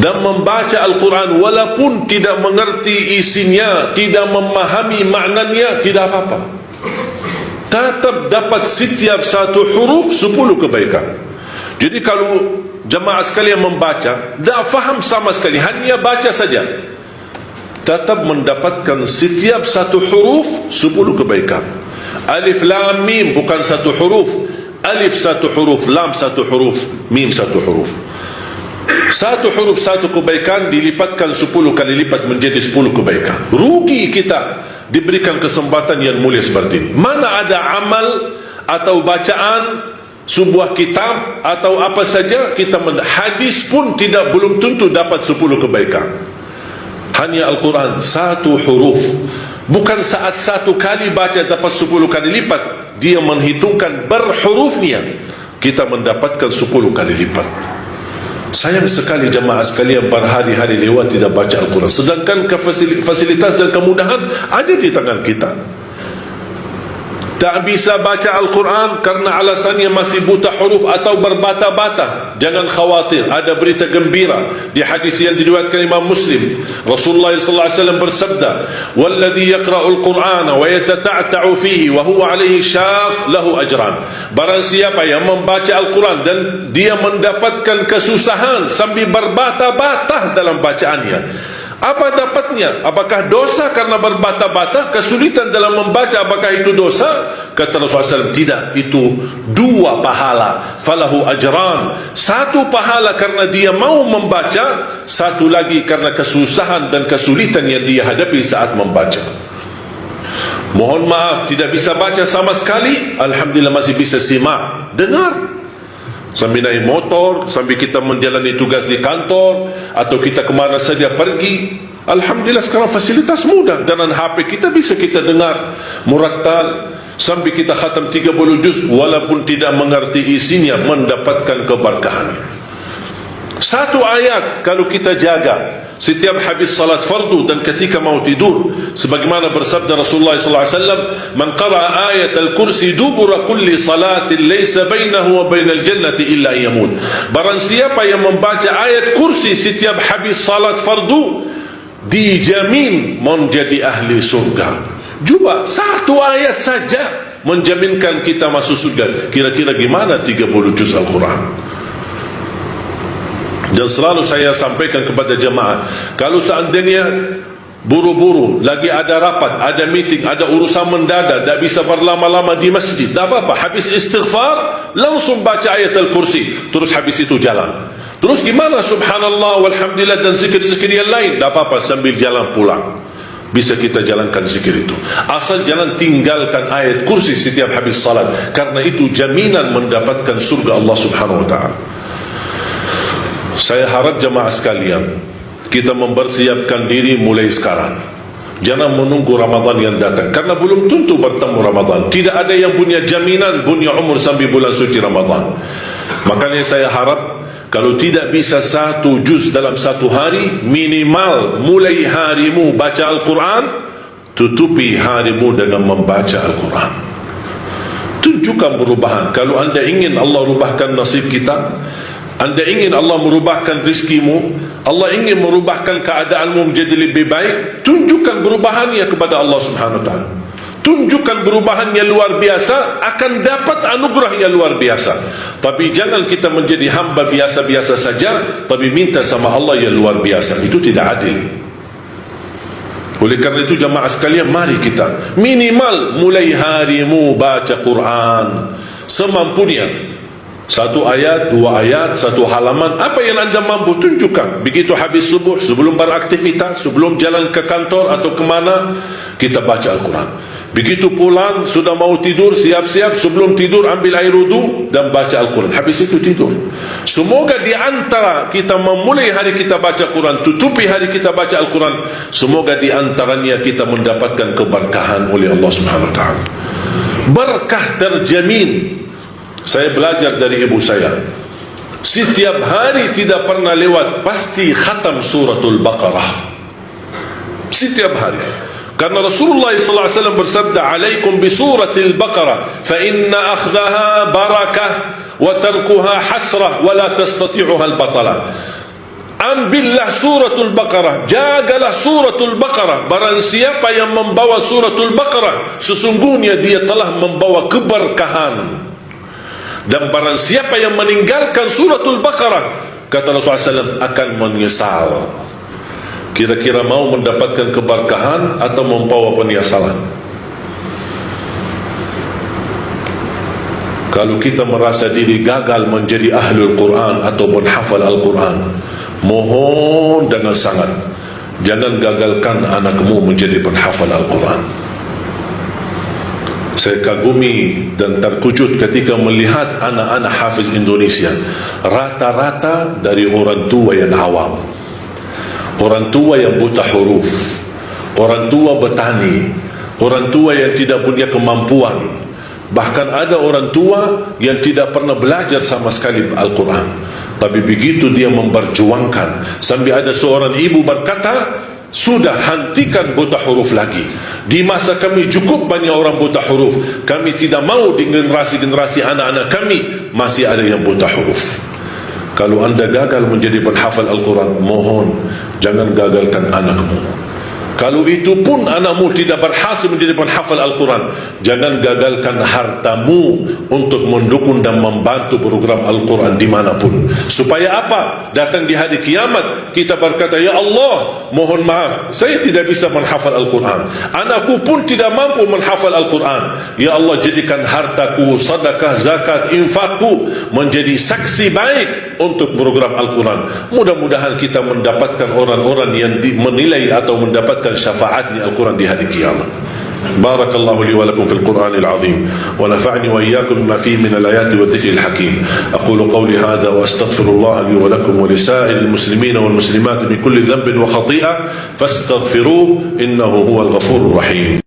dan membaca Al-Quran walaupun tidak mengerti isinya, tidak memahami maknanya, tidak apa-apa, tetap dapat setiap satu huruf 10 kebaikan. Jadi kalau jemaah sekalian membaca, tak faham sama sekali, hanya baca saja, tetap mendapatkan setiap satu huruf 10 kebaikan. Alif lam mim bukan satu huruf, alif satu huruf, lam satu huruf, mim satu huruf. Satu huruf satu kebaikan dilipatkan 10 kali lipat menjadi 10 kebaikan. Rugi kita diberikan kesempatan yang mulia seperti ini. Mana ada amal atau bacaan sebuah kitab atau apa saja kita hadis pun belum tentu dapat 10 kebaikan. Hanya Al-Quran satu huruf, bukan saat satu kali baca dapat 10 kali lipat, dia menghitungkan berhurufnya, kita mendapatkan 10 kali lipat. Sayang sekali jemaah sekalian berhari-hari lewat tidak baca Al-Quran, sedangkan fasilitas dan kemudahan ada di tangan kita. Tak bisa baca Al-Quran karena alasannya masih buta huruf atau berbata-bata. Jangan khawatir, ada berita gembira di hadis yang diriwayatkan Imam Muslim. Rasulullah SAW bersabda, "Walladhi yaqra'ul Qur'ana wa yatata'ta'u fihi wa huwa 'alaihi syaq lahu ajran." Barang siapa yang membaca Al-Quran dan dia mendapatkan kesusahan sambil berbata-bata dalam bacaannya, apa dapatnya? Apakah dosa karena berbata-bata? Kesulitan dalam membaca, apakah itu dosa? Kata Rasulullah SAW, tidak, itu 2 pahala. Falahu ajran, 1 pahala karena dia mau membaca, 1 lagi karena kesusahan dan kesulitan yang dia hadapi saat membaca. Mohon maaf, tidak bisa baca sama sekali, alhamdulillah masih bisa simak, dengar sambil naik motor, sambil kita menjalani tugas di kantor, atau kita kemana saja pergi. Alhamdulillah sekarang fasilitas mudah, dengan HP kita bisa kita dengar murattal sambil kita khatam 30 juz walaupun tidak mengerti isinya, mendapatkan keberkahan. 1 ayat kalau kita jaga setiap habis salat fardu dan ketika mau tidur, sebagaimana bersabda Rasulullah SAW, "Man qara'a ayat al-kursi dubura kulli salatin laysa bainahu wa bainal jannati illa yamut." Barang siapa yang membaca ayat kursi setiap habis salat fardu, dijamin menjadi ahli surga. Cuba 1 ayat saja menjaminkan kita masuk surga. Kira-kira gimana 30 juz Al-Quran? Dan selalu saya sampaikan kepada jemaah, kalau seandainya buru-buru, lagi ada rapat, ada meeting, ada urusan mendadak, tak bisa berlama-lama di masjid, tak apa-apa, habis istighfar langsung baca ayat Al-Kursi, terus habis itu jalan. Terus gimana subhanallah walhamdulillah dan zikir-zikir yang lain, tak apa-apa, sambil jalan pulang bisa kita jalankan zikir itu. Asal jangan tinggalkan ayat kursi setiap habis salat, karena itu jaminan mendapatkan surga Allah Subhanahu wa ta'ala. Saya harap jemaah sekalian, kita mempersiapkan diri mulai sekarang. Jangan menunggu Ramadan yang datang, karena belum tentu bertemu Ramadan. Tidak ada yang punya jaminan punya umur sampai bulan suci Ramadan. Makanya saya harap, kalau tidak bisa 1 juz dalam 1 hari, minimal mulai harimu baca Al-Quran, tutupi harimu dengan membaca Al-Quran. Tunjukkan perubahan. Kalau anda ingin Allah rubahkan nasib kita, anda ingin Allah merubahkan rizkimu, Allah ingin merubahkan keadaanmu menjadi lebih baik, tunjukkan perubahannya kepada Allah Subhanahu wa ta'ala. Tunjukkan perubahan yang luar biasa, akan dapat anugerah yang luar biasa. Tapi jangan kita menjadi hamba biasa-biasa saja, tapi minta sama Allah yang luar biasa. Itu tidak adil. Oleh karena itu jemaah sekalian, mari kita minimal mulai harimu baca Quran semampunya. 1 ayat, 2 ayat, 1 halaman, apa yang anda mampu tunjukkan. Begitu habis subuh, sebelum beraktivitas, sebelum jalan ke kantor atau kemana, kita baca Al-Quran. Begitu pulang, sudah mau tidur, siap-siap, sebelum tidur ambil air wudu dan baca Al-Quran. Habis itu tidur. Semoga di antara kita memulai hari kita baca Quran, tutupi hari kita baca Al-Quran, semoga di antaranya kita mendapatkan keberkahan oleh Allah Subhanahu wa ta'ala. Berkah terjamin. Saya belajar dari ibu saya, setiap hari tidak pernah lewat pasti khatam suratul Baqarah setiap hari, karena Rasulullah SAW bersabda, "Alaikum bi suratil Baqarah fa inna akhdaha barakah wa tarkuha hasrah wa la tastati'uha al-batalah." ambillah suratul Baqarah, jagalah suratul Baqarah. Barang siapa yang membawa suratul Baqarah, sesungguhnya dia telah membawa keberkahan. Dan barang siapa yang meninggalkan suratul Baqarah, kata Rasulullah SAW, akan menyesal. Kira-kira mau mendapatkan keberkahan atau membawa penyesalan? Kalau kita merasa diri gagal menjadi ahlul Quran atau menghafal Al-Quran, mohon dengan sangat, jangan gagalkan anakmu menjadi penghafal Al-Quran. Saya kagumi dan terkejut ketika melihat anak-anak hafiz Indonesia, rata-rata dari orang tua yang awam, orang tua yang buta huruf, orang tua petani, orang tua yang tidak punya kemampuan. Bahkan ada orang tua yang tidak pernah belajar sama sekali Al-Quran, tapi begitu dia memperjuangkan, sampai ada seorang ibu berkata, sudah, hentikan buta huruf lagi. Di masa kami cukup banyak orang buta huruf, kami tidak mau di generasi-generasi anak-anak kami masih ada yang buta huruf. Kalau anda gagal menjadi penghafal Al-Quran, mohon jangan gagalkan anakmu. Kalau itu pun anakmu tidak berhasil menjadi penghafal Al-Quran, jangan gagalkan hartamu untuk mendukung dan membantu program Al-Quran dimanapun. Supaya apa? Datang di hari kiamat kita berkata, ya Allah, mohon maaf, saya tidak bisa menghafal Al-Quran, anakku pun tidak mampu menghafal Al-Quran. Ya Allah, jadikan hartaku, sedekah, zakat, infakku menjadi saksi baik untuk program Al-Quran. Mudah-mudahan kita mendapatkan orang-orang yang menilai atau mendapatkan syafaatnya Al-Quran di hari kiamat. Barakallahu li wa lakum fil Qur'anil azim wa nafa'ni wa iyyakum bima fihi min al-ayati wa dhikril hakim. Aqulu qawli hadha wa astaghfirullah li wa lakum wa li sa'iril muslimin wal muslimat min kulli dhanbin wa khati'ah fastaghfiruhu innahu huwal ghafurur rahim.